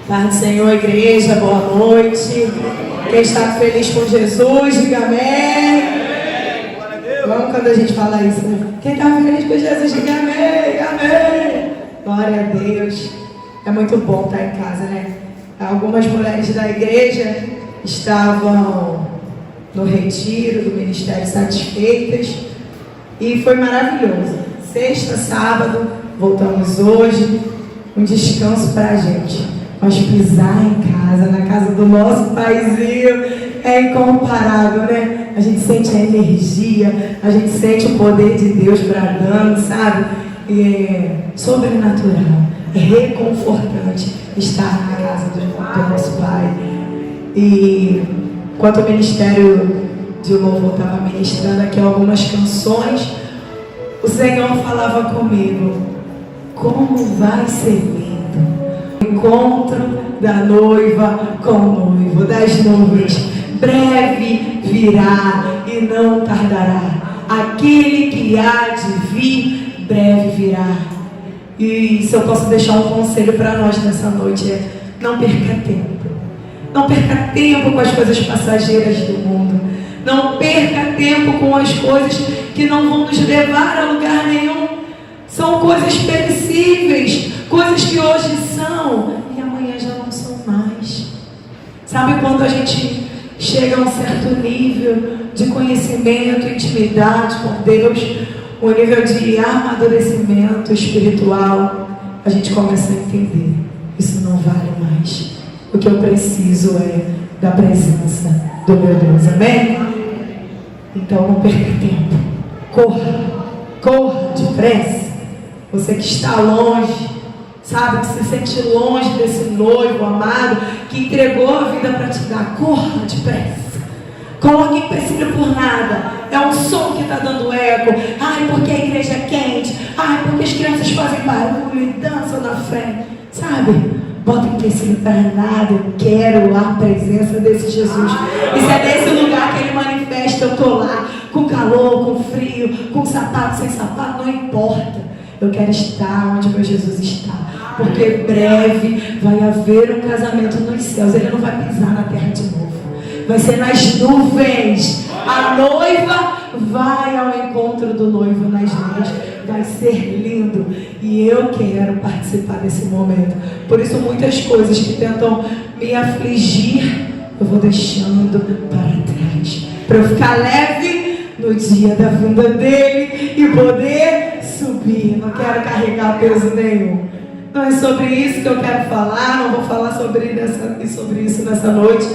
Paz do Senhor, igreja, boa noite. Quem está feliz com Jesus, diga amém. Vamos quando a gente fala isso, né? Quem está feliz com Jesus, diga amém, amém. Glória a Deus. É muito bom estar em casa, né? Algumas mulheres da igreja estavam no retiro do Ministério Satisfeitas e foi maravilhoso. Sexta, sábado, voltamos hoje. Um descanso para a gente. Mas pisar em casa, na casa do nosso paizinho, é incomparável, né? A gente sente a energia, a gente sente o poder de Deus bradando, sabe? E é sobrenatural, é reconfortante estar na casa do nosso Pai. E enquanto o Ministério de Louvor estava ministrando aqui algumas canções, o Senhor falava comigo: como vai ser lindo o encontro da noiva com o noivo, das nuvens. Breve virá e não tardará. Aquele que há de vir, breve virá. E se eu posso deixar um conselho para nós nessa noite, é: não perca tempo. Não perca tempo com as coisas passageiras do mundo. Não perca tempo com as coisas que não vão nos levar a lugar nenhum. São coisas perecíveis, coisas que hoje são e amanhã já não são mais. Sabe quando a gente chega a um certo nível de conhecimento, intimidade com Deus, um nível de amadurecimento espiritual, a gente começa a entender: isso não vale mais. O que eu preciso é da presença do meu Deus. Amém? Então não perca tempo. Corra depressa. Você que está longe, sabe, que se sente longe desse noivo amado, que entregou a vida para te dar, corra depressa. Coloque em empecilho por nada. É um som que está dando eco. Ai, porque a igreja é quente. Ai, porque as crianças fazem barulho e dançam na frente. Sabe? Bota em empecilho para nada. Eu quero a presença desse Jesus. E se é nesse lugar que ele manifesta, eu estou lá, com calor, com frio, com sapato, sem sapato, não importa. Eu quero estar onde meu Jesus está, porque breve vai haver um casamento nos céus. Ele não vai pisar na terra de novo, vai ser nas nuvens. A noiva vai ao encontro do noivo nas nuvens. Vai ser lindo e eu quero participar desse momento. Por isso muitas coisas que tentam me afligir, eu vou deixando para trás, para eu ficar leve no dia da vinda dele e poder subir. Não quero carregar peso nenhum. Não é sobre isso que eu quero falar. Não vou falar sobre isso nessa noite.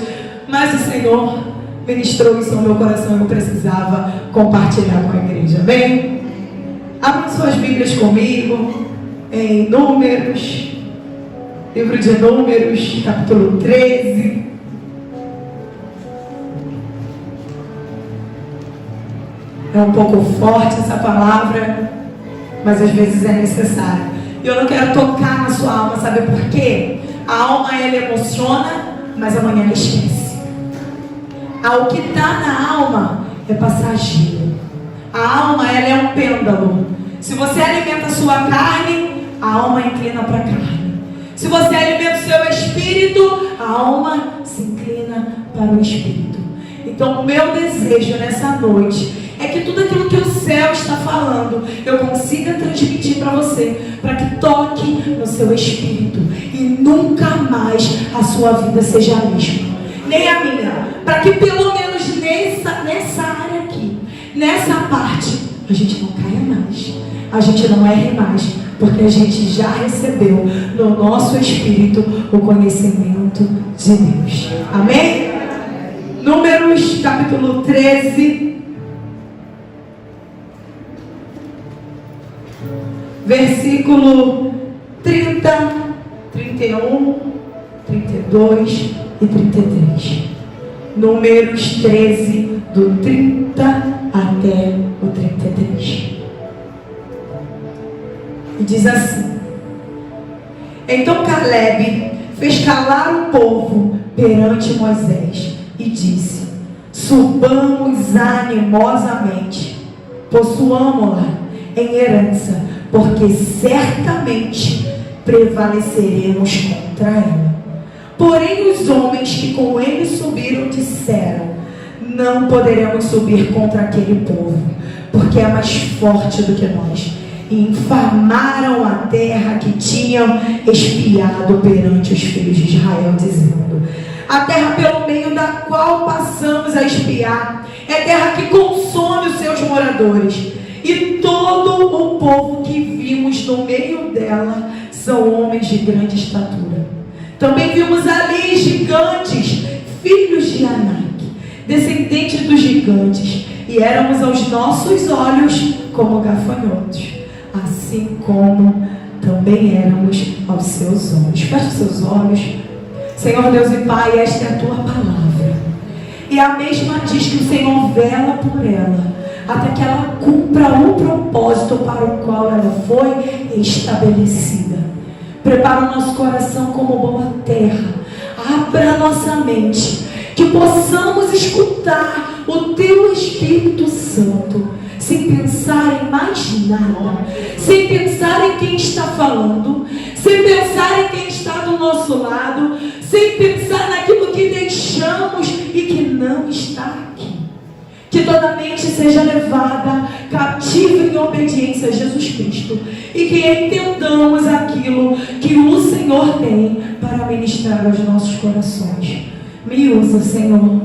Mas o Senhor ministrou isso ao meu coração e eu precisava compartilhar com a igreja. Bem, abram suas Bíblias comigo em Números, livro de Números, capítulo 13. É um pouco forte essa palavra, mas às vezes é necessário. E eu não quero tocar na sua alma, sabe por quê? A alma, ela emociona, mas amanhã ela esquece. O que está na alma é passageiro. A alma, ela é um pêndulo. Se você alimenta a sua carne, a alma inclina para a carne. Se você alimenta o seu espírito, a alma se inclina para o espírito. Então o meu desejo nessa noite é que tudo aquilo que o céu está falando, eu consiga transmitir para você, para que toque no seu espírito e nunca mais a sua vida seja a mesma, nem a minha, para que pelo menos nessa área aqui, nessa parte, a gente não caia mais, a gente não erre mais, porque a gente já recebeu no nosso espírito o conhecimento de Deus. Amém? Números capítulo 13, versículo 30, 31, 32 e 33. Números 13, do 30 até o 33. E diz assim: então Caleb fez calar o povo perante Moisés e disse: subamos animosamente, possuamo-la em herança, porque certamente prevaleceremos contra ela. Porém os homens que com ele subiram disseram: não poderemos subir contra aquele povo, porque é mais forte do que nós. E infamaram a terra que tinham espiado perante os filhos de Israel, dizendo: a terra pelo meio da qual passamos a espiar é terra que consome os seus moradores, e todo o povo que vimos no meio dela são homens de grande estatura. Também vimos ali gigantes, filhos de Anak, descendentes dos gigantes, e éramos aos nossos olhos como gafanhotos, assim como também éramos aos seus olhos. Feche os seus olhos. Senhor Deus e Pai, esta é a tua palavra, e a mesma diz que o Senhor vela por ela, até que ela cumpra o propósito para o qual ela foi estabelecida. Prepara o nosso coração como boa terra, abra a nossa mente, que possamos escutar o teu Espírito Santo, sem pensar em mais nada, sem pensar em quem está falando, sem pensar em quem está do nosso lado, sem pensar naquilo que deixamos e que não está aqui. Que toda mente seja levada cativa em obediência a Jesus Cristo, e que entendamos aquilo que o Senhor tem para ministrar aos nossos corações. Me usa, Senhor.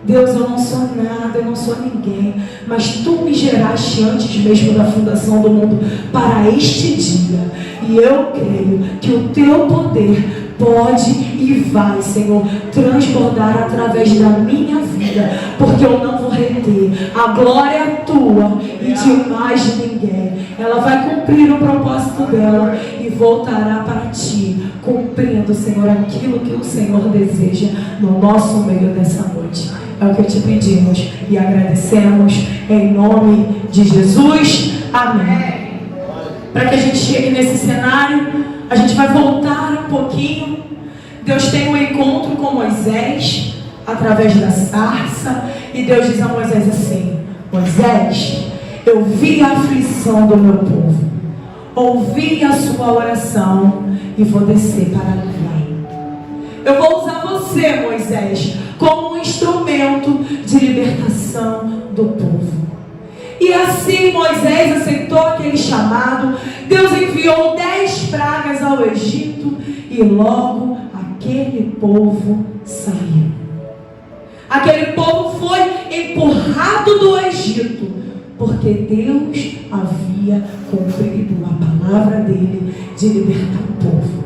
Deus, eu não sou nada, eu não sou ninguém, mas Tu me geraste antes mesmo da fundação do mundo para este dia, e eu creio que o Teu poder pode e vai, Senhor, transbordar através da minha vida, porque eu não vou reter. A glória é Tua e de mais ninguém. Ela vai cumprir o propósito dela e voltará para Ti, cumprindo, Senhor, aquilo que o Senhor deseja no nosso meio dessa noite. É o que te pedimos e agradecemos em nome de Jesus. Amém. Para que a gente chegue nesse cenário, a gente vai voltar um pouquinho. Deus tem um encontro com Moisés através da sarça, e Deus diz a Moisés assim: Moisés, eu vi a aflição do meu povo, ouvi a sua oração e vou descer para lá. Eu vou usar você, Moisés, como um instrumento de libertação do povo. E assim Moisés aceitou aquele chamado. Deus enviou 10 pragas ao Egito, e logo aquele povo saiu. Aquele povo foi empurrado do Egito, porque Deus havia cumprido a palavra dele de libertar o povo.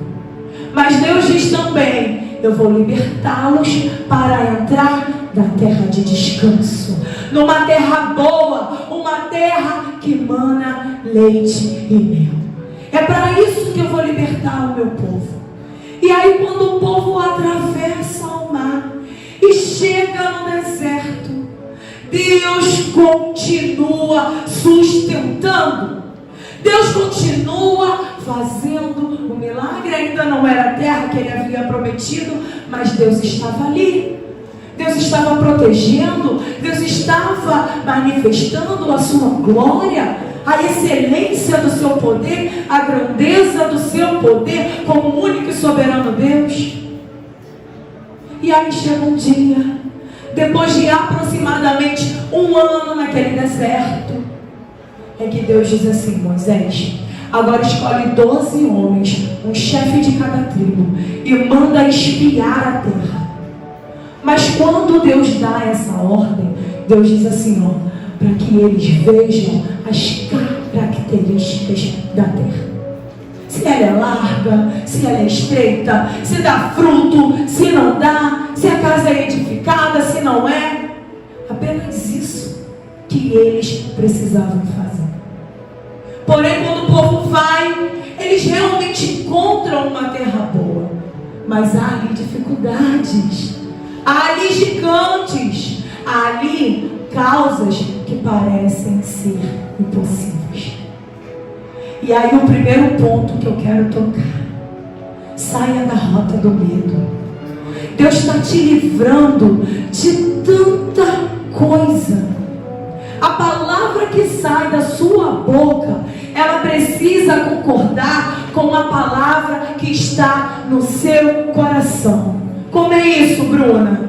Mas Deus diz também: eu vou libertá-los para entrar na terra de descanso, numa terra boa, uma terra que mana leite e mel. É para isso que eu vou libertar o meu povo. E aí, quando o povo atravessa o mar e chega no deserto, Deus continua sustentando. Deus continua fazendo o milagre. Ainda não era a terra que ele havia prometido, mas Deus estava ali. Deus estava protegendo, Deus estava manifestando a sua glória, a excelência do seu poder, a grandeza do seu poder como único e soberano Deus. E aí chega um dia, depois de aproximadamente 1 ano naquele deserto, é que Deus diz assim: Moisés, agora escolhe 12 homens, um chefe de cada tribo, e manda espiar a terra. Mas quando Deus dá essa ordem, Deus diz assim, para que eles vejam as características da terra. Se ela é larga, se ela é estreita, se dá fruto, se não dá, se a casa é edificada, se não é. Apenas isso que eles precisavam fazer. Porém, quando o povo vai, eles realmente encontram uma terra boa, mas há ali dificuldades, há ali gigantes, há ali causas que parecem ser impossíveis. E aí o primeiro ponto que eu quero tocar: saia da rota do medo. Deus está te livrando de tanta coisa. A palavra que sai da sua boca, ela precisa concordar com a palavra que está no seu coração. Bruna,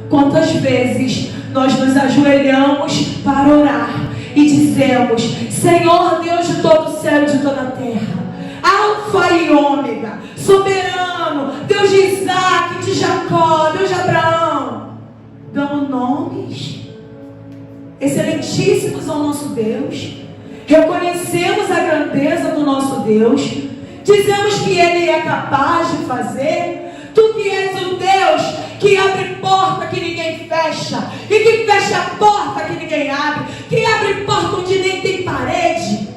quantas vezes nós nos ajoelhamos para orar e dizemos: Senhor Deus de todo o céu e de toda a terra, Alfa e Ômega, soberano, Deus de Isaac, de Jacó, Deus de Abraão. Damos nomes excelentíssimos ao nosso Deus, reconhecemos a grandeza do nosso Deus, dizemos que Ele é capaz de fazer. Tu que és o Deus que abre porta que ninguém fecha, e que fecha a porta que ninguém abre, que abre porta onde nem tem parede.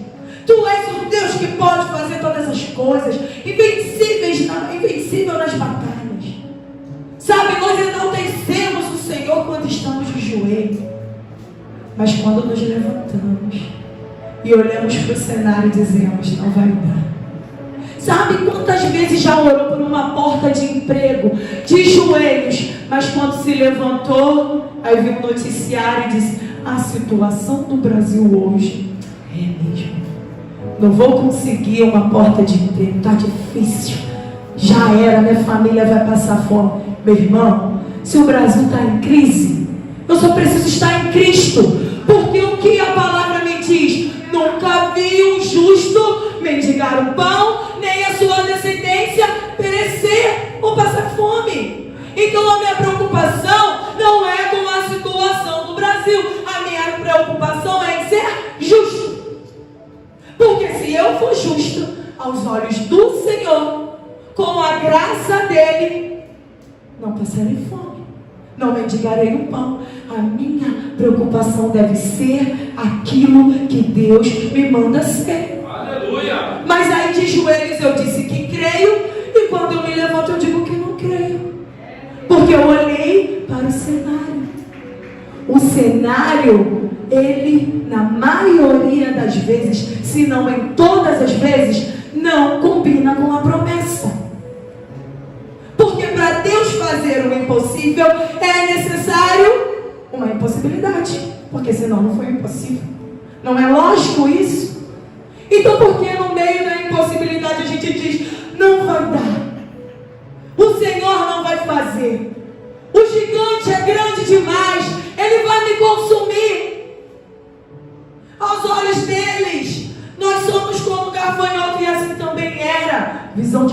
Tu és o Deus que pode fazer todas as coisas, invencível nas batalhas. Sabe, nós enaltecemos o Senhor quando estamos de joelho, mas quando nos levantamos e olhamos para o cenário, dizemos: não vai dar. Sabe quantas vezes já orou por uma porta de emprego, de joelhos, mas quando se levantou, aí viu um noticiário e disse: a situação do Brasil hoje é mesmo, não vou conseguir uma porta de emprego, está difícil, já era, minha família vai passar fome. Meu irmão, se o Brasil está em crise, eu só preciso estar em Cristo, porque o que a palavra me diz? Nunca vi um justo mendigar o pão, nem a sua descendência perecer ou passar fome. Então a minha preocupação não é com a situação do Brasil, a minha preocupação é em ser justo. Porque se eu for justo aos olhos do Senhor, com a graça dele, não passarei fome, não mendigarei o pão. A minha preocupação deve ser aquilo que Deus me manda ser. Aleluia! Mas aí de joelhos eu disse que creio, e quando eu me levanto eu digo que não creio, porque eu olhei para o cenário. O cenário, ele na maioria das vezes, se não em todas as vezes, não combina com a promessa. Porque para Deus fazer o impossível é necessário uma impossibilidade, porque senão não foi impossível. Não é lógico isso? Então por que no meio da impossibilidade a gente diz: não vai dar, o Senhor não vai fazer, o gigante é grande demais, ele vai me consumir? Aos olhos deles, nós somos como gafanhoto, e assim também era. Visão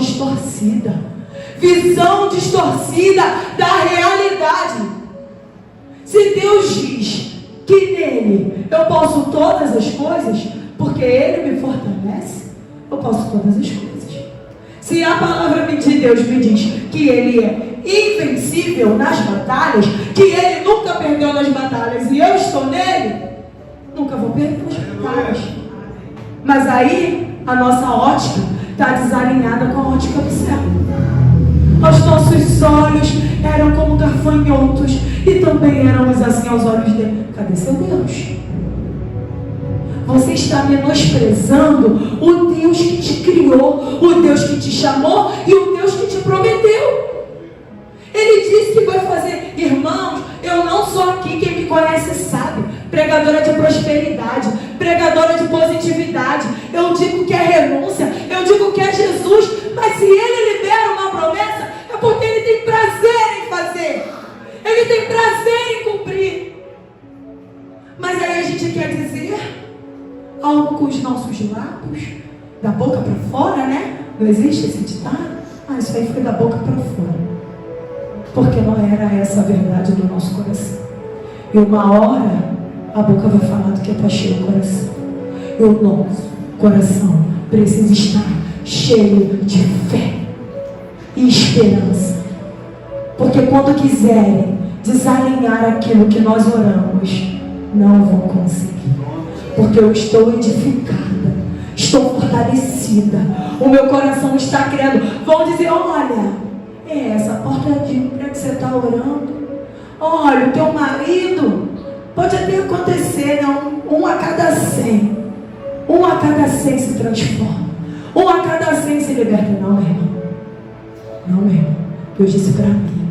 distorcida da realidade. Se Deus diz que nele eu posso todas as coisas, porque Ele me fortalece, eu posso todas as coisas. Se a palavra de Deus me diz que Ele é invencível nas batalhas, que Ele nunca perdeu nas batalhas e eu estou nele, nunca vou perder nas batalhas. Mas aí a nossa ótica está desalinhada com a ótica do céu. Os nossos olhos eram como gafanhotos, e também éramos assim aos olhos dele. Cadê seu Deus? Você está menosprezando o Deus que te criou, o Deus que te chamou e o Deus que te prometeu. Ele disse que vai fazer. Irmãos, eu não sou aqui, quem me conhece sabe, pregadora de prosperidade, pregadora de positividade. Eu digo que é renúncia, eu digo que é Jesus, mas se Ele libera uma promessa, é porque Ele tem prazer em fazer, Ele tem prazer em cumprir. Mas aí a gente quer dizer algo com os nossos lábios, da boca para fora, né? Não existe esse ditado? Isso aí foi da boca para fora, porque não era essa a verdade do nosso coração. E uma hora a boca vai falar do que está cheio o coração, e o nosso coração precisa estar cheio de fé e esperança, porque quando quiserem desalinhar aquilo que nós oramos, não vão conseguir, porque eu estou edificada, estou fortalecida, o meu coração está crendo. Vão dizer: olha, essa porta de emprego que você está orando, olha, o teu marido, pode até acontecer, né? Um a cada 100 se transforma, um a cada 100 se liberta. Não, meu irmão, não, meu irmão. Deus disse para mim,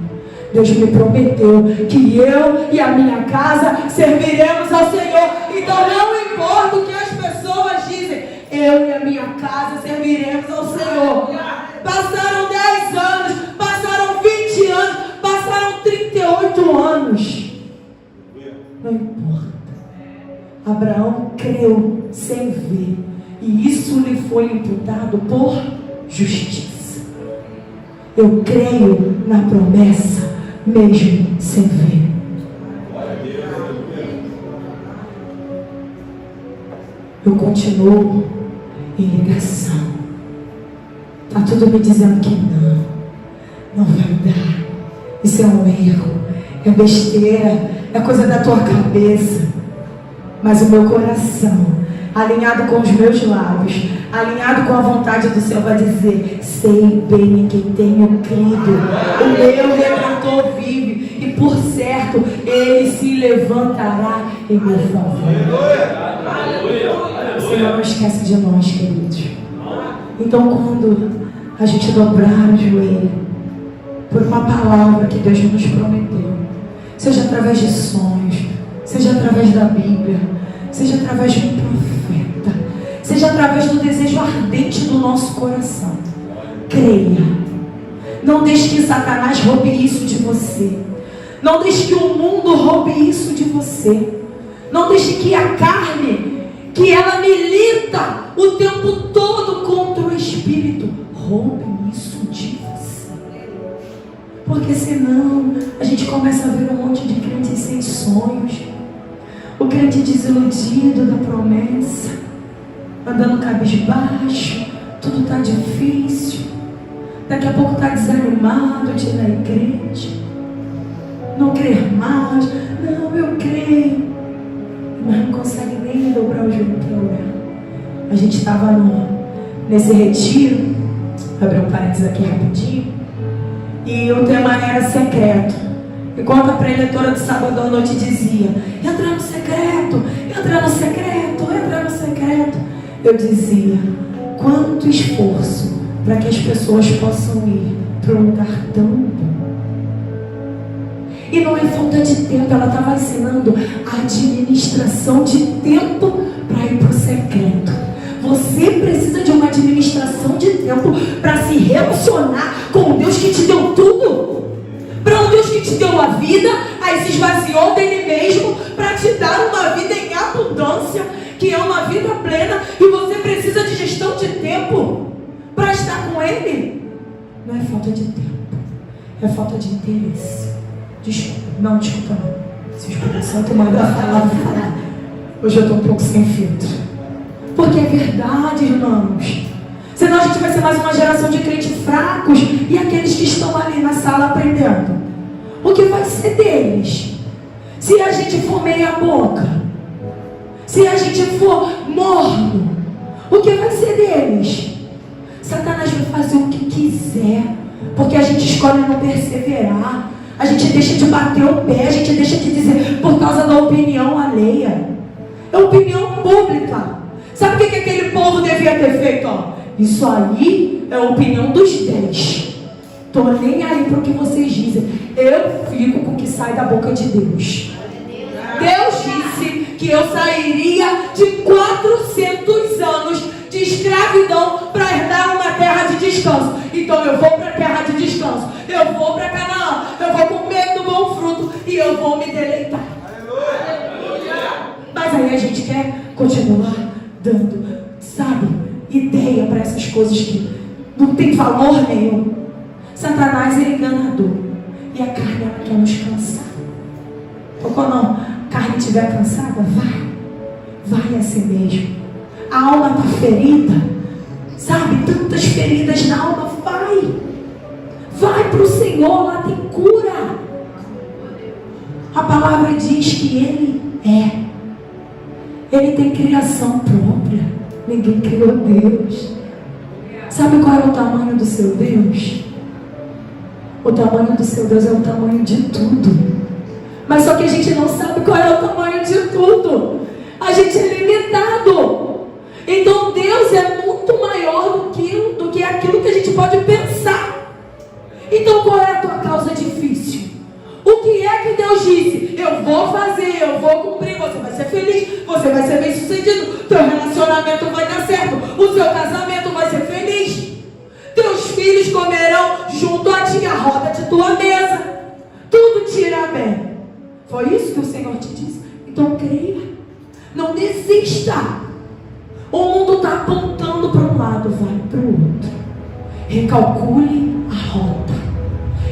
Deus me prometeu que eu e a minha casa serviremos ao Senhor. Então não importa o que as pessoas dizem, eu e a minha casa serviremos ao Senhor. Passaram 10 anos, passaram 20 anos, passaram Abraão creu sem ver, e isso lhe foi imputado por justiça. Eu creio na promessa, mesmo sem ver. Eu continuo em ligação. Está tudo me dizendo que não vai dar. Isso é um erro, é besteira, é coisa da tua cabeça. Mas o meu coração, alinhado com os meus lábios, alinhado com a vontade do Senhor, vai dizer: sei bem em quem tenho crido. O meu Redentor vive, e por certo Ele se levantará em meu favor. O Senhor não esquece de nós, queridos. Então, quando a gente dobrar o joelho por uma palavra que Deus nos prometeu, seja através de sonhos, seja através da Bíblia, seja através de um profeta, seja através do desejo ardente do nosso coração, creia. Não deixe que Satanás roube isso de você. Não deixe que o mundo roube isso de você. Não deixe que a carne, que ela milita o tempo todo contra o Espírito, roube isso de você. Porque senão a gente começa a ver um monte de crentes sem sonhos, o crente desiludido da promessa, andando cabisbaixo, tudo está difícil, daqui a pouco está desanimado de ir na igreja, não crer mais. Não, eu creio, mas não consegue nem dobrar o joelho para orar. A gente estava nesse retiro, vou abrir um parênteses aqui rapidinho, e o tema era secreto. Enquanto a preletora do sábado à noite dizia: entra no secreto, entra no secreto, entra no secreto, eu dizia: quanto esforço para que as pessoas possam ir para um lugar tão bom. E não é falta de tempo, ela estava ensinando a administração de tempo para ir para o secreto. Você precisa de uma administração de tempo para se relacionar com o Deus que te deu tudo. Para um Deus que te deu a vida, aí se esvaziou dele mesmo para te dar uma vida em abundância, que é uma vida plena, e você precisa de gestão de tempo para estar com ele. Não é falta de tempo, é falta de interesse. Desculpa não. Se o Espírito Santo manda falar. Hoje eu estou um pouco sem filtro. Porque é verdade, irmãos. Senão a gente vai ser mais uma geração de crentes fracos, e aqueles que estão ali na sala aprendendo, o que vai ser deles? Se a gente for meia boca, se a gente for morno, o que vai ser deles? Satanás vai fazer o que quiser, porque a gente escolhe não perseverar. A gente deixa de bater o pé, a gente deixa de dizer por causa da opinião alheia. É opinião pública. Sabe o que aquele povo devia ter feito? Isso aí é a opinião dos 10. Tô nem aí para o que vocês dizem. Eu fico com o que sai da boca de Deus. Deus disse que eu sairia de 400 anos de escravidão para herdar uma terra de descanso. Então eu vou para a terra de descanso, eu vou para Canaã, eu vou comer do bom fruto e eu vou me deleitar. Mas aí a gente quer continuar dando, sabe, ideia para essas coisas que não tem valor nenhum. Satanás é enganador, e a carne ela quer nos cansar. Então quando a carne estiver cansada, vai assim mesmo. A alma está ferida, sabe, tantas feridas na alma, vai para o Senhor, lá tem cura. A palavra diz que Ele tem criação própria. Ninguém criou Deus. Sabe qual é o tamanho do seu Deus? O tamanho do seu Deus é o tamanho de tudo. Mas só que a gente não sabe qual é o tamanho de tudo. A gente é limitado. Então Deus é muito maior do que aquilo que a gente pode pensar. Então qual é a tua causa difícil? O que é que Deus disse? Eu vou fazer, eu vou cumprir, você vai ser feliz, você vai ser bem sucedido, teu relacionamento vai dar certo, o seu casamento vai ser feliz, teus filhos comerão junto a ti a roda de tua mesa, tudo te irá bem. Foi isso que o Senhor te disse? Então creia. Não desista. O mundo está apontando para um lado, vai para o outro. Recalcule a rota.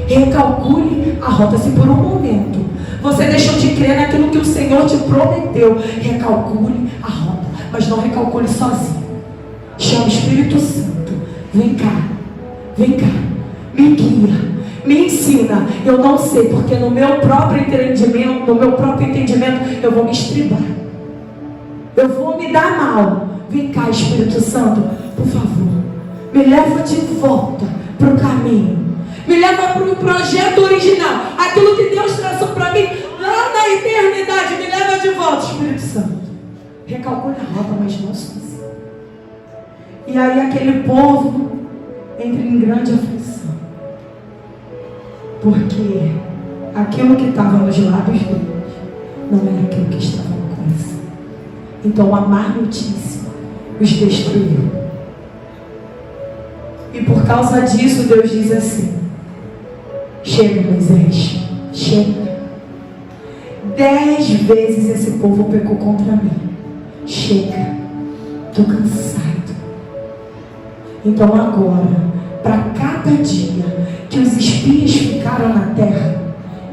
Recalcule a rota. Se por um momento você deixou de crer naquilo que o Senhor te prometeu, recalcule a rota. Mas não recalcule sozinho. Chama o Espírito Santo. Vem cá. Vem cá. Me guia. Me ensina. Eu não sei, porque no meu próprio entendimento, eu vou me estribar. Eu vou me dar mal. Vem cá, Espírito Santo, por favor. Me leva de volta para o caminho. Me leva para o projeto original. Aquilo que Deus traçou para mim lá na eternidade. Me leva de volta, Espírito Santo. Recalcule a rota, mas não sozinho. E aí aquele povo entra em grande aflição. Porque aquilo que estava nos lábios deles não era aquilo que estava no coração. Então a má notícia os destruiu. E por causa disso Deus diz assim: chega, Moisés, chega. 10 vezes esse povo pecou contra mim. Chega, estou cansado. Então agora, para cada dia que os espias ficaram na terra,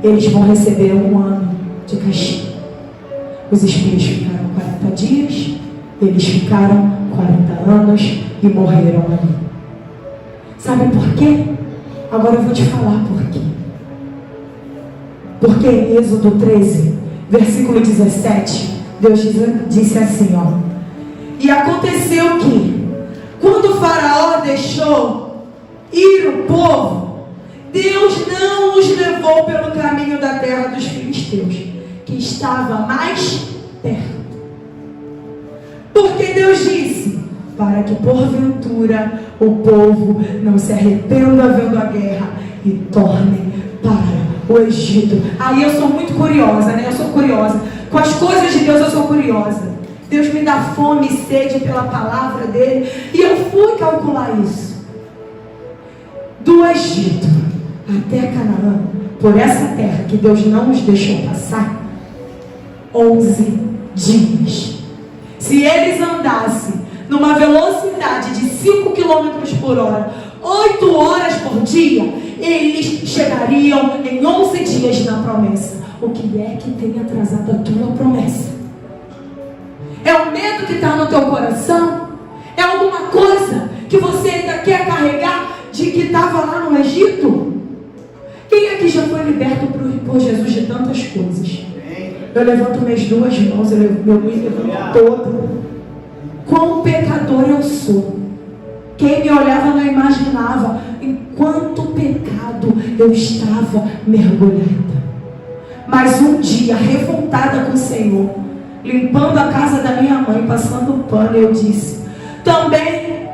eles vão receber 1 ano de castigo. Os espias ficaram 40 dias, eles ficaram 40 anos e morreram ali. Sabe por quê? Agora eu vou te falar por quê. Porque em Êxodo 13, versículo 17, Deus disse assim, ó: e aconteceu que, quando o faraó deixou ir o povo, Deus não os levou pelo caminho da terra dos filisteus, que estava mais perto. Porque Deus disse: para que porventura o povo não se arrependa vendo a guerra e torne para o Egito. Aí eu sou muito curiosa, né? Eu sou curiosa. Com as coisas de Deus eu sou curiosa. Deus me dá fome e sede pela palavra dele. E eu fui calcular isso. Do Egito até Canaã, por essa terra que Deus não nos deixou passar, 11 dias. Se eles andassem numa velocidade de 5 km por hora, 8 horas por dia, eles chegariam em 11 dias na promessa. O que é que tem atrasado a tua promessa? É o medo que está no teu coração? É alguma coisa que você ainda quer carregar de que estava lá no Egito? Quem aqui já foi liberto por Jesus de tantas coisas? Eu levanto minhas 2 mãos, eu levanto todo. Quão pecador eu sou. Quem me olhava não imaginava em quanto pecado eu estava mergulhada. Mas um dia, revoltada com o Senhor, limpando a casa da minha mãe, passando pano, eu disse: também,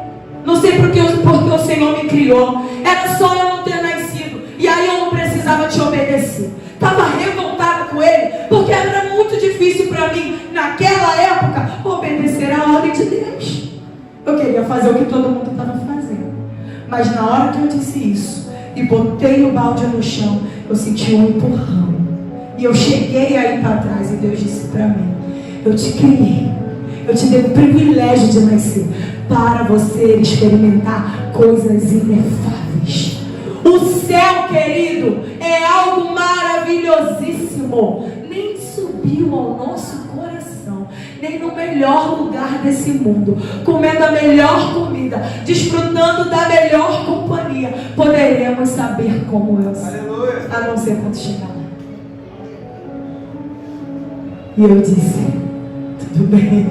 não sei porque o Senhor me criou, era só eu não ter nascido, e aí eu não precisava te obedecer. Estava revoltada com ele, porque era muito difícil para mim, naquela época, obedecer a ordem de Deus. Eu queria fazer o que todo mundo estava fazendo. Mas na hora que eu disse isso, e botei o balde no chão, eu senti um empurrão. E eu cheguei aí para trás, e Deus disse para mim: eu te criei, eu te dei o privilégio de nascer, para você experimentar coisas inefáveis. O céu, querido, é algo maravilhosíssimo. Nem subiu ao nosso coração, nem no melhor lugar desse mundo, comendo a melhor comida, desfrutando da melhor companhia, poderemos saber como é o céu, a não ser quando chegar lá. E eu disse: tudo bem,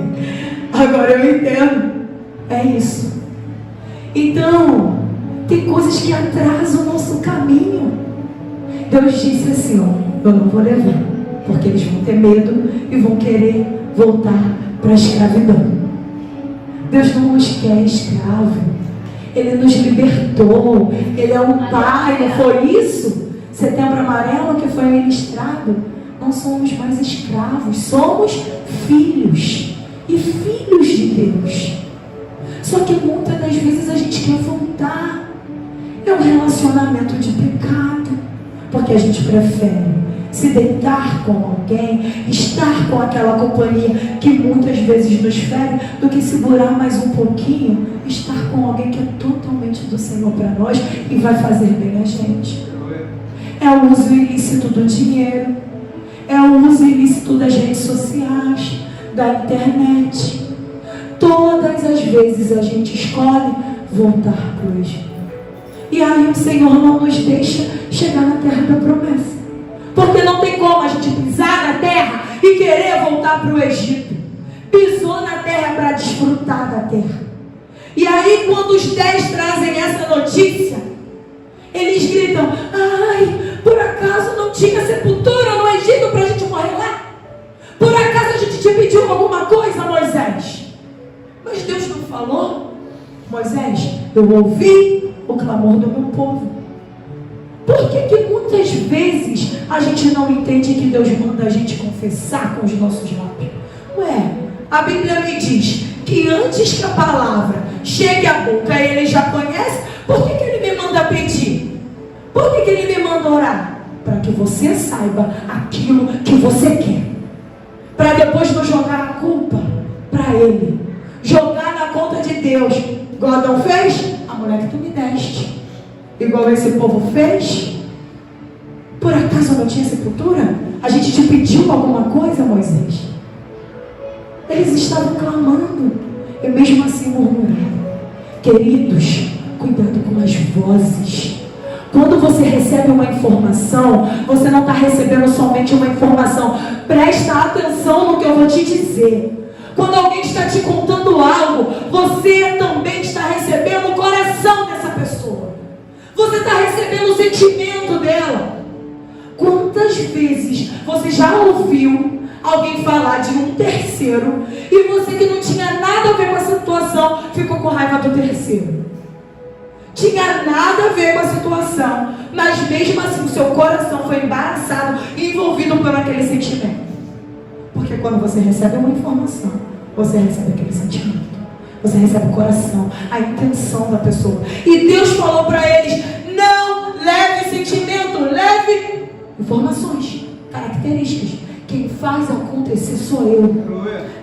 agora eu entendo. É isso. Então, tem coisas que atrasam o nosso caminho. Deus disse assim, ó: eu não vou levar, porque eles vão ter medo e vão querer voltar para a escravidão. Deus não nos quer escravo. Ele nos libertou. Ele é um pai, não foi isso? Setembro Amarelo que foi ministrado. Não somos mais escravos, somos filhos. E filhos de Deus. Só que muitas das vezes a gente quer voltar. É um relacionamento de pecado, porque a gente prefere se deitar com alguém, estar com aquela companhia que muitas vezes nos fere, do que segurar mais um pouquinho, estar com alguém que é totalmente do Senhor para nós e vai fazer bem a gente. É o uso ilícito do dinheiro, é o uso ilícito das redes sociais, da internet. Todas as vezes a gente escolhe voltar para o Egito. E aí o Senhor não nos deixa chegar na terra da promessa. Porque não tem como a gente pisar na terra e querer voltar para o Egito. Pisou na terra para desfrutar da terra. E aí quando os 10 trazem essa notícia, eles gritam: ai, por acaso não tinha sepultura no Egito para a gente morrer lá? Por acaso a gente te pediu alguma coisa, Moisés? Mas Deus não falou: Moisés, eu ouvi o clamor do meu povo. Por que muitas vezes a gente não entende que Deus manda a gente confessar com os nossos lábios? Ué, a Bíblia me diz que antes que a palavra chegue à boca e ele já conhece, por que ele me manda pedir? Por que ele me manda orar? Para que você saiba aquilo que você quer. Para depois não jogar a culpa para ele. Jogar na conta de Deus. Igual Adão fez, a mulher que tu me deste. Igual esse povo fez. Por acaso não tinha sepultura? A gente te pediu alguma coisa, Moisés? Eles estavam clamando e mesmo assim murmuraram. Queridos, cuidado com as vozes. Quando você recebe uma informação, você não está recebendo somente uma informação. Presta atenção no que eu vou te dizer. Quando alguém está te contando algo, você também está recebendo o coração dessa pessoa. Você está recebendo o sentimento dela. Quantas vezes você já ouviu alguém falar de um terceiro e você que não tinha nada a ver com a situação ficou com raiva do terceiro? Tinha nada a ver com a situação, mas mesmo assim o seu coração foi embaraçado e envolvido por aquele sentimento. Porque quando você recebe uma informação, você recebe aquele sentimento. Você recebe o coração, a intenção da pessoa. E Deus falou para eles: não leve sentimento, leve informações, características. Quem faz acontecer sou eu.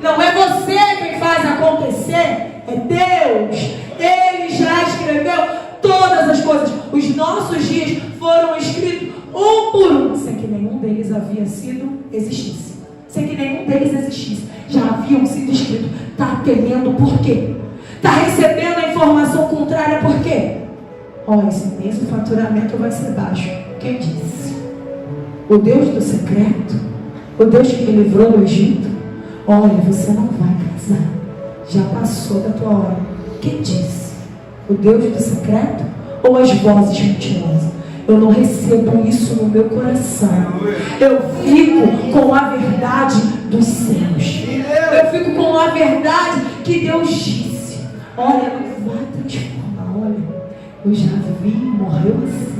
Não é você quem faz acontecer, é Deus. Ele já escreveu todas as coisas. Os nossos dias foram escritos um por um, sem que nenhum deles existisse. Sem que nenhum deles existisse. Já haviam sido escritos. Está temendo por quê? Está recebendo a informação contrária por quê? Olha, esse mês o faturamento vai ser baixo. Quem disse? O Deus do secreto? O Deus que me livrou do Egito? Olha, você não vai casar. Já passou da tua hora. Quem disse? O Deus do secreto? Ou as vozes mentirosas? Eu não recebo isso no meu coração. Eu fico com a verdade dos céus. Eu fico com a verdade que Deus disse. Olha, não vai transformar. Olha, eu já vi, morreu assim.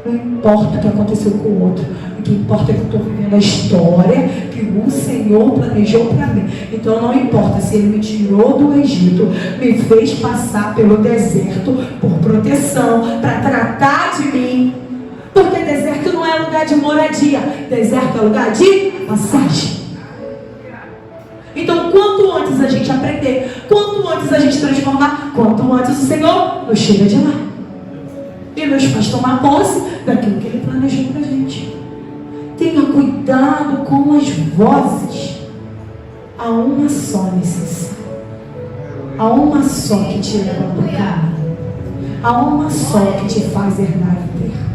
Não importa o que aconteceu com o outro. O que importa é que eu estou vivendo a história que o Senhor planejou para mim. Então não importa se Ele me tirou do Egito, me fez passar pelo deserto por proteção, para tratar de mim. Porque deserto não é lugar de moradia. Deserto é lugar de passagem. Então quanto antes a gente aprender, quanto antes a gente transformar, quanto antes o Senhor nos tira de lá. E nos faz tomar posse daquilo que Ele planejou para a gente. Tenha cuidado com as vozes. Há uma só necessária. Há uma só que te leva para o caminho. Há uma só que te faz herdar a terra.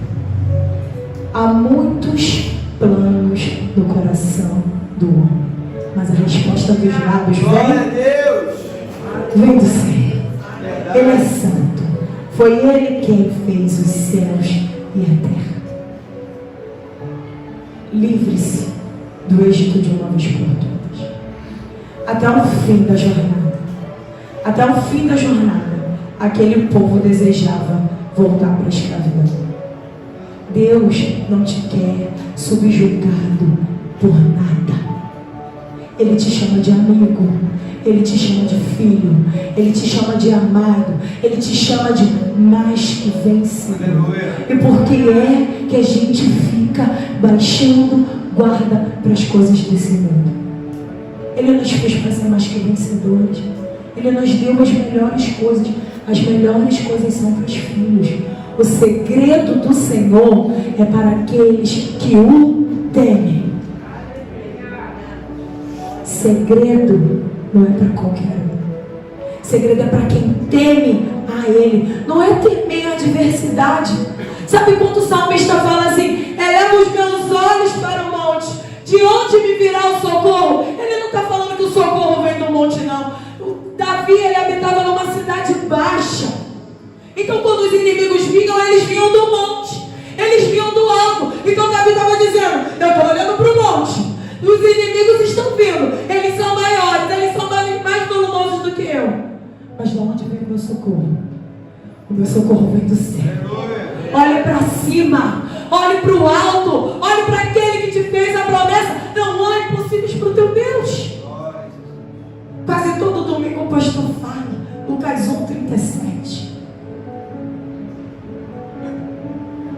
Há muitos planos no coração do homem. Mas a resposta dos lábios vem do Senhor. Ele é santo. Foi Ele quem fez os céus e a terra. Livre-se do Egito de uma vez por todas. Até o fim da jornada. Até o fim da jornada, aquele povo desejava voltar para a escravidão. Deus não te quer subjugado por nada. Ele te chama de amigo, Ele te chama de filho, Ele te chama de amado, Ele te chama de mais que vencedor. E por que é que a gente fica fica baixando guarda para as coisas desse mundo. Ele nos fez para ser mais que vencedores. Ele nos deu as melhores coisas. As melhores coisas são para os filhos. O segredo do Senhor é para aqueles que o temem. Segredo não é para qualquer um. Segredo é para quem teme a Ele. Não é temer a adversidade. Sabe quando o salmista fala assim: eleva os meus olhos para o monte, de onde me virá o socorro? Ele não está falando que o socorro vem do monte, não. Davi, ele habitava numa cidade baixa. Então quando os inimigos vinham, eles vinham do monte, eles vinham do alto. Então Davi estava dizendo: eu estou olhando para o monte, os inimigos estão vindo, eles são maiores, eles são mais volumosos do que eu. Mas de onde vem o meu socorro? O meu socorro vem do céu. Olhe para cima, olhe para o alto, olhe para aquele que te fez a promessa. Não olhe impossíveis para o teu Deus. Quase todo domingo o pastor fala, Lucas 1:37.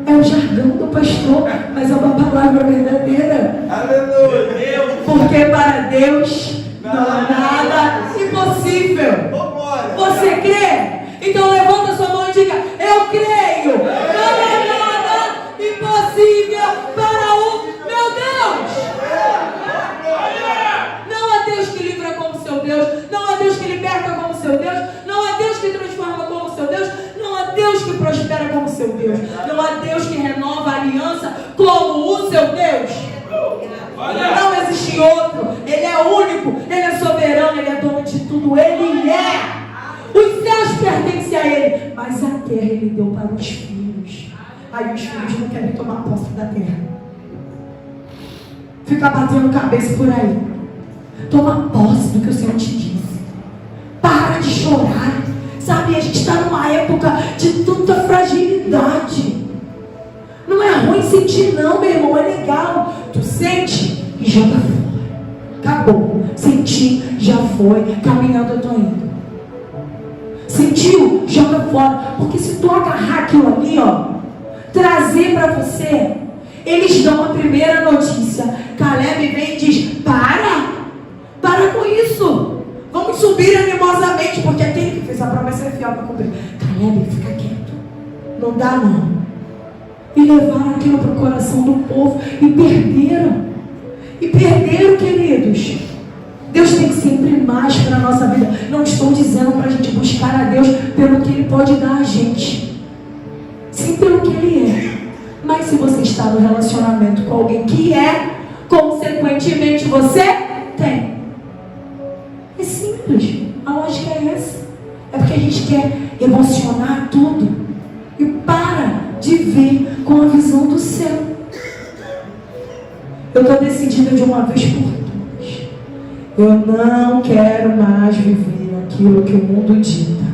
É o jargão do pastor, mas é uma palavra verdadeira. Aleluia. Porque para Deus não há nada impossível. Você crê? Então levanta sua mão e diga: eu creio. Não há nada impossível para o meu Deus. Não há Deus que livra como seu Deus. Não há Deus que liberta como seu Deus. Não há Deus que transforma como seu Deus. Não há Deus que prospera como seu Deus. Não há Deus que renova a aliança como o seu Deus. Não existe outro. Ele é único. Ele é soberano. Ele é dono de tudo. Ele é. Os céus pertencem a Ele, mas a terra Ele deu para os filhos. Aí os filhos não querem tomar posse da terra. Fica batendo cabeça por aí. Toma posse do que o Senhor te disse. Para de chorar. Sabe, a gente está numa época de tanta fragilidade. Não é ruim sentir não, meu irmão. É legal. Tu sente e joga fora. Acabou. Senti, já foi. Caminhando eu estou indo. Sentiu? Joga fora. Porque se tu agarrar aquilo ali, ó, trazer para você, eles dão a primeira notícia. Caleb vem e diz: para com isso. Vamos subir animosamente, porque aquele que fez a promessa é fiel para cumprir. Caleb, fica quieto. Não dá não. E levaram aquilo para o coração do povo e perderam. E perderam, queridos. Deus tem sempre mais para a nossa vida. Não estou dizendo para a gente buscar a Deus pelo que Ele pode dar a gente, sim pelo que Ele é. Mas se você está no relacionamento com alguém que é, consequentemente você tem. É simples. A lógica é essa. É porque a gente quer emocionar tudo e para de ver com a visão do céu. Eu estou decidida de uma vez por todas. Eu não quero mais viver aquilo que o mundo dita.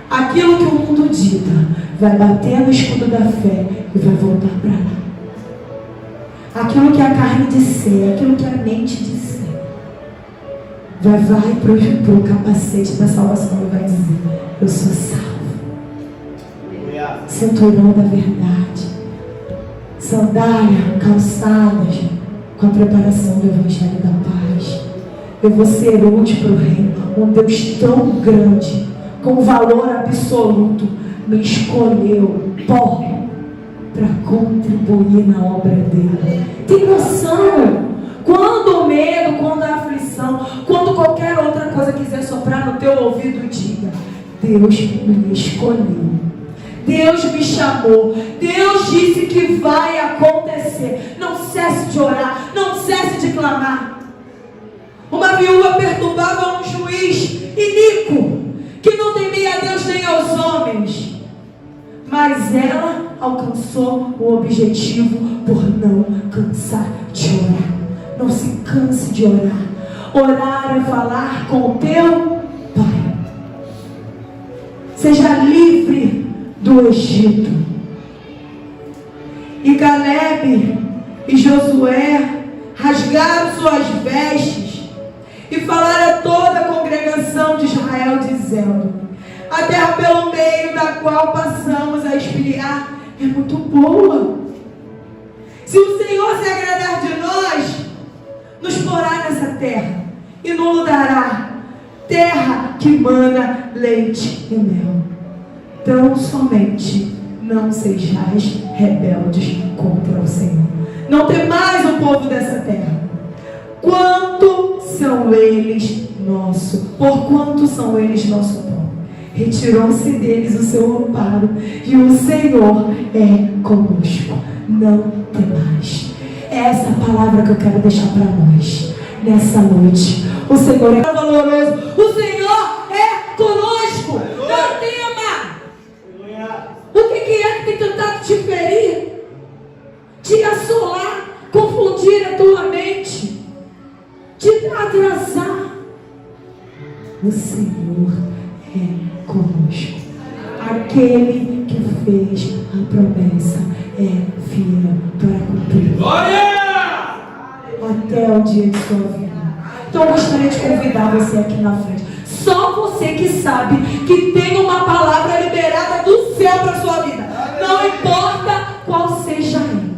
Aquilo que o mundo dita vai bater no escudo da fé e vai voltar para lá. Aquilo que a carne disser, aquilo que a mente disser, vai para o capacete da salvação e vai dizer: eu sou salvo. Cinturão da verdade, sandália, calçadas, com a preparação do evangelho da paz. Eu vou ser útil para o reino. Um Deus tão grande, com valor absoluto, me escolheu, pó, para contribuir na obra dele. Tem noção? Quando o medo, quando a aflição, quando qualquer outra coisa quiser soprar no teu ouvido, diga: Deus me escolheu. Deus me chamou. Deus disse que vai acontecer. Não cesse de orar. Não cesse de clamar. Uma viúva perturbava um juiz iníquo, que não temia a Deus nem aos homens. Mas ela alcançou o objetivo por não cansar de orar. Não se canse de orar. Orar é falar com o teu Pai. Seja livre do Egito. E Caleb e Josué rasgaram suas vestes e falaram a toda a congregação de Israel, dizendo: a terra pelo meio da qual passamos a espiar é muito boa. Se o Senhor se agradar de nós, nos porá nessa terra e nos dará terra que mana leite e mel. Tão somente não sejais rebeldes contra o Senhor. Não temais o povo dessa terra. Quanto são eles nosso? Por quanto são eles nosso pão? Retirou-se deles o seu amparo, e o Senhor é conosco. Não temais. É essa palavra que eu quero deixar para nós nessa noite. O Senhor é valoroso. O Senhor é conosco. Não tema. O que é que tem tentado te ferir, te assolar, confundir a tua mente, te atrasar? O Senhor é conosco. Aquele que fez a promessa é fiel para cumprir. Glória! Até o dia de sua vida. Então eu gostaria de convidar você aqui na frente. Só você que sabe que tem uma palavra liberada do céu para a sua vida. Não importa qual seja ela.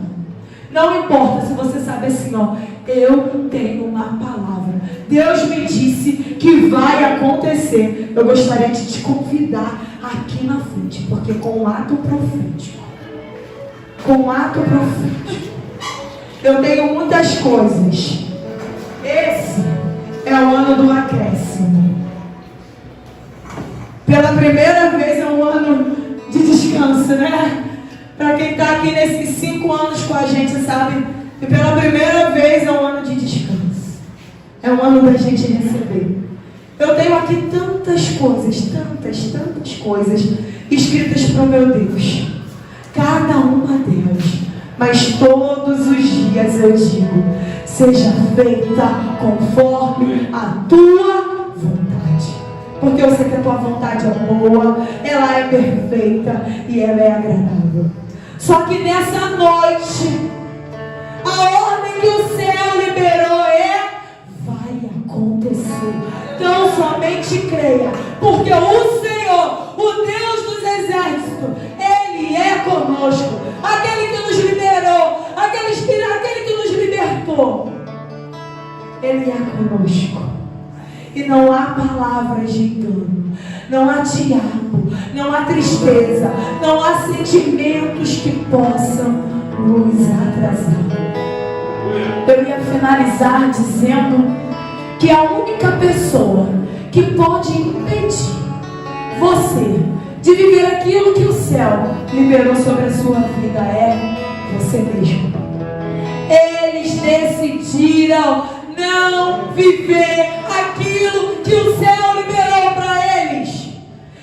Não importa se você sabe assim, ó, eu tenho uma palavra. Deus me disse que vai acontecer. Eu gostaria de te convidar aqui na frente, porque com o ato profético, eu tenho muitas coisas. Esse é o ano do acréscimo. Pela primeira vez é um ano de descanso, né? Para quem está aqui nesses 5 anos com a gente, sabe? E pela primeira vez é um ano de descanso. É um ano da gente receber. Eu tenho aqui tantas coisas escritas para o meu Deus. Cada uma delas. Mas todos os dias eu digo: seja feita conforme a tua vontade. Porque eu sei que a tua vontade é boa, ela é perfeita e ela é agradável. Só que nessa noite, a ordem que o céu liberou vai acontecer. Então somente creia, porque o Senhor, o Deus dos exércitos, Ele é conosco. Aquele que nos liberou, aquele que nos libertou, Ele é conosco. E não há palavras de engano, não há diabo, não há tristeza, não há sentimentos que possam nos atrasar. Eu ia finalizar dizendo que a única pessoa que pode impedir você de viver aquilo que o céu liberou sobre a sua vida é você mesmo. Eles decidiram não viver aquilo que o céu liberou para eles.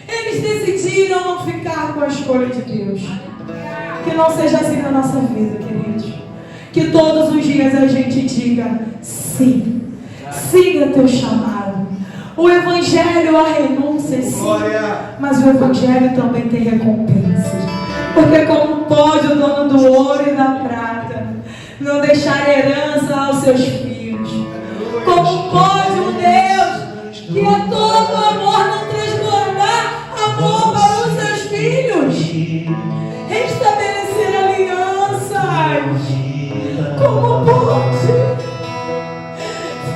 Eles decidiram não ficar com a escolha de Deus. Que não seja assim na nossa vida, queridos. Que todos os dias a gente diga sim. Siga teu chamado. O Evangelho, a renúncia, sim. Mas o Evangelho também tem recompensas. Porque como pode o dono do ouro e da prata não deixar herança aos seus filhos? Como pode um Deus que é todo amor não transformar amor para os seus filhos? Restabelecer alianças. Como pode?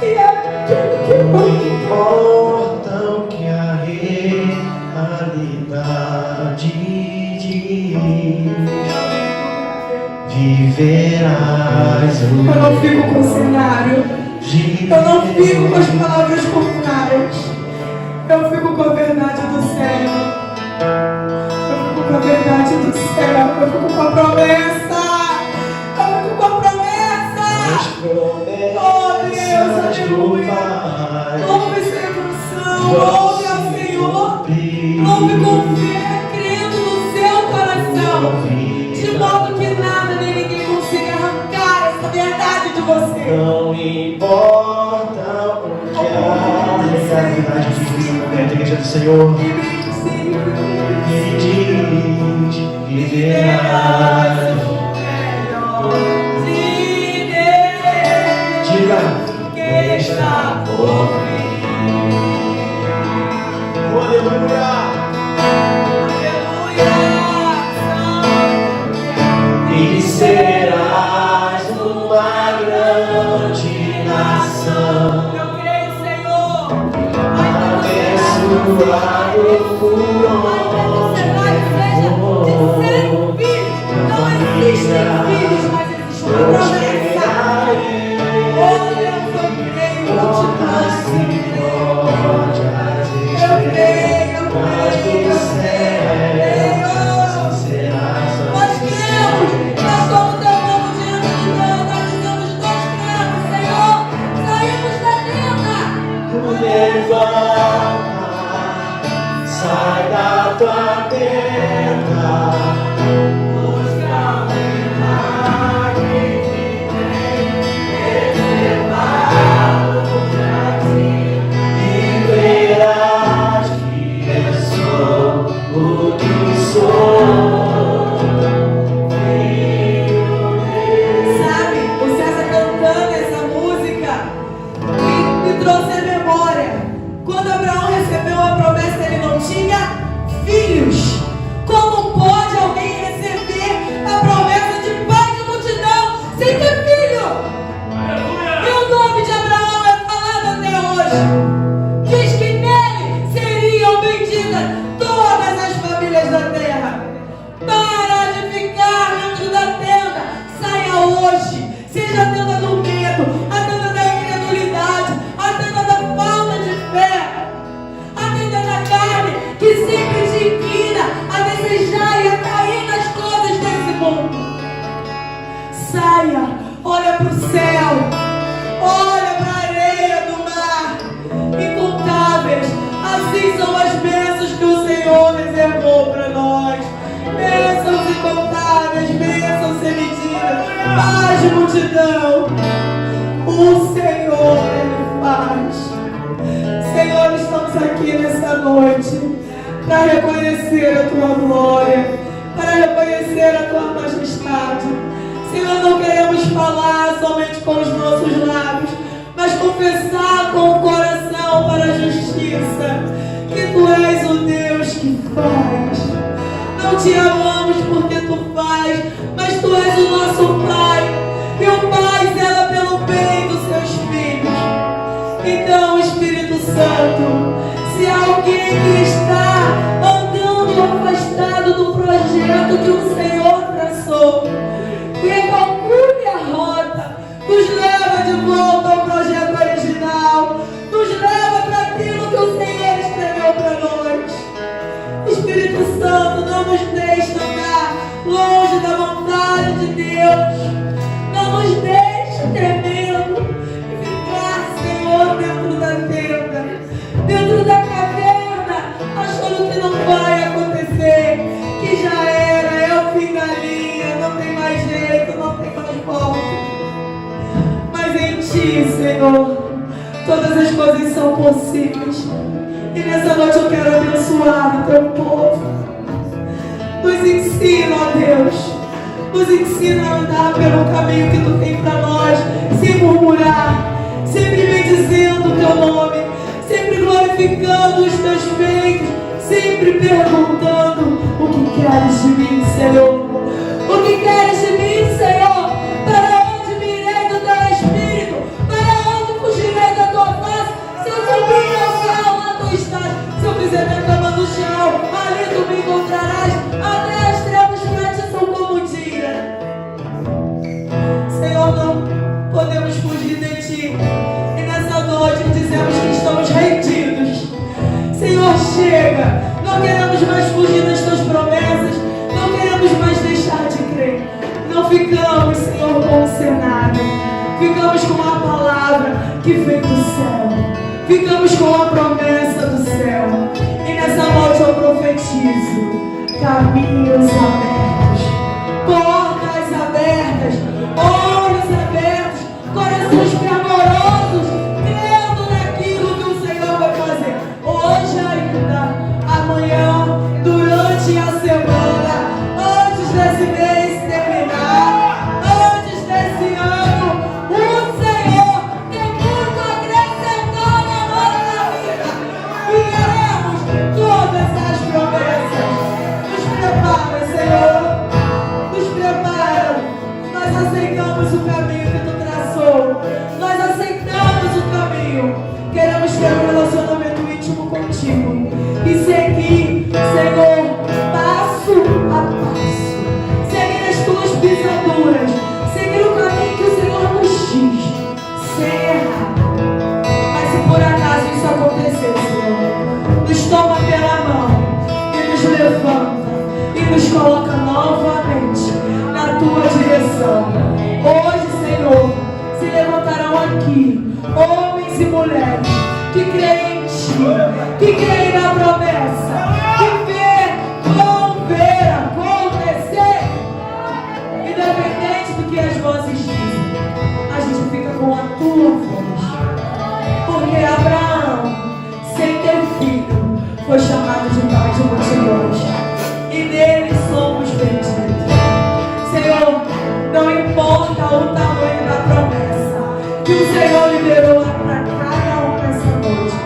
E aquele que não importa o que a realidade diz, viverás. Eu não fico com o cenário. Eu não fico com as palavras contrárias. Eu fico com a verdade do céu. Eu fico com a verdade do céu. Eu fico com a promessa. Eu fico com a promessa. Oh Deus, aleluia. Louve essa emoção. Louve ao Senhor. Louve com fé, crendo no seu coração. De modo que nada nem ninguém consiga arrancar essa verdade de você. Não importa o que a realidade diz, a igreja do Senhor. Ele diz: viverás. Diga que está por vir. Aleluia. E será perdoado por onde não existem filhos, mas existe uma promessa. Olha, eu creio, eu creio. Nós cremos, nós somos teu povo diante de Deus, nós dizemos, nós cremos, Senhor, saímos da tenda. Levanta, sai da tua tenda. Sabe, o César cantando essa música me trouxe a memória. Quando Abraão recebeu a promessa, ele não tinha filhos. Como pode alguém receber a promessa de pai de multidão sem ter filho? E o nome de Abraão é falado até hoje. Diz que nele seriam benditas todas as famílias da terra. Para de ficar dentro da tenda. Saia hoje. Seja a tenda do medo, a tenda da incredulidade, a tenda da falta de fé, a tenda da carne que sempre te inclina a desejar e a cair nas coisas desse mundo. Saia, olha para o céu, olha para a areia do mar. Incontáveis, assim são as bênçãos que o Senhor reservou para nós. Bênçãos incontáveis, bênçãos sem medida, paz de multidão. O Senhor, Ele faz. Senhor, estamos aqui nessa noite para reconhecer a Tua glória, para reconhecer a Tua majestade. Senhor, não queremos falar somente com os nossos lábios, mas confessar com o coração para a justiça que Tu és o Deus que faz. Não te amamos porque Tu faz, mas Tu és o nosso Pai, e o Pai zela pelo bem dos seus filhos. Então, Espírito Santo, se alguém que está andando afastado do projeto que o Senhor traçou, recalcule a rota, nos leva de volta ao projeto original, nos leva para aquilo que o Senhor escreveu para nós. Espírito Santo, não nos deixe andar longe da vontade de Deus. Não nos deixe temendo e ficar, Senhor, dentro da tenda, dentro da caverna, achando que não vai acontecer, que já era, é o fim da linha, não tem mais jeito, não tem mais volta. Mas em Ti, Senhor, todas as coisas são possíveis. E nessa noite eu quero abençoar o Teu povo. Nos ensina, ó Deus. Nos ensina a andar pelo caminho que Tu tem para nós. Sem murmurar. Sempre bendizendo o Teu nome. Sempre glorificando os Teus feitos. Sempre perguntando: o que queres de mim, Senhor? O que queres de mim, Senhor? Para onde me irei do Teu Espírito? Para onde fugirei da Tua face? Se eu subir ao céu, lá Tu estás. Se eu fizer minha cama no chão, ali Tu me encontrarás. Até as trevas para Ti são como o dia. Senhor, não podemos fugir de Ti. E nessa noite dizemos que estamos rendidos. Senhor, chega. Não queremos mais fugir das Tuas promessas. Não queremos mais deixar de crer. Não ficamos, Senhor, com o cenário. Ficamos com a palavra que vem do céu. Ficamos com a promessa do céu. E nessa noite eu profetizo caminhos abertos, portas abertas, olhos abertos, corações fervorosos, crendo naquilo que o Senhor vai fazer. Hoje ainda, amanhã, durante a semana, antes desse mês terminar, antes desse ano, o Senhor tem muito a acrescentar na nossa vida. Viveremos todas as promessas. Nos prepara, Senhor. Nos prepara. Nós aceitamos o caminho que Tu traçou. Nós aceitamos o caminho. Queremos ter um relacionamento íntimo contigo. tua direção. Hoje, Senhor, se levantarão aqui homens e mulheres que creem em Ti, que creem na promessa, que vão ver acontecer. Independente do que as vozes dizem, a gente fica com a tua voz. Porque Abraão, sem ter filho, foi chamado de pai de multidões, e nele somos benditos. Senhor, não importa o tamanho da promessa que o Senhor liberou para cada um nessa noite,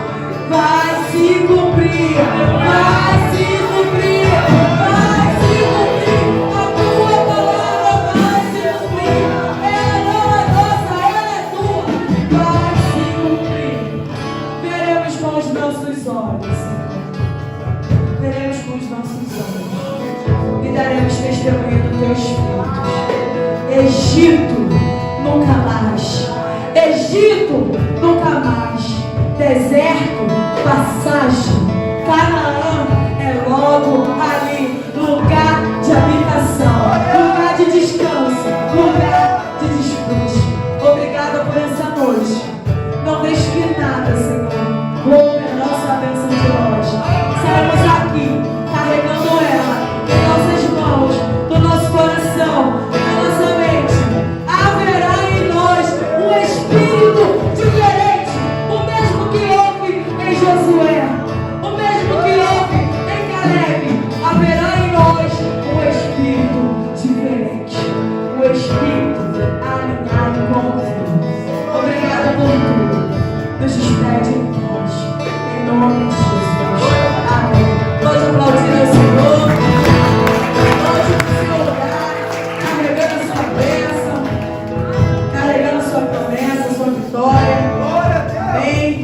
vai se cumprir, vai se cumprir, vai se cumprir. A tua palavra vai se cumprir. Ela não é nossa, ela é tua. Vai se cumprir. Veremos com os nossos olhos, Senhor. Veremos com os nossos olhos. E daremos testemunho dos teus filhos. Egito, nunca mais. Egito, nunca mais. Deserto, passagem. Canaã é logo ali, lugar de habitação, lugar de descanso, lugar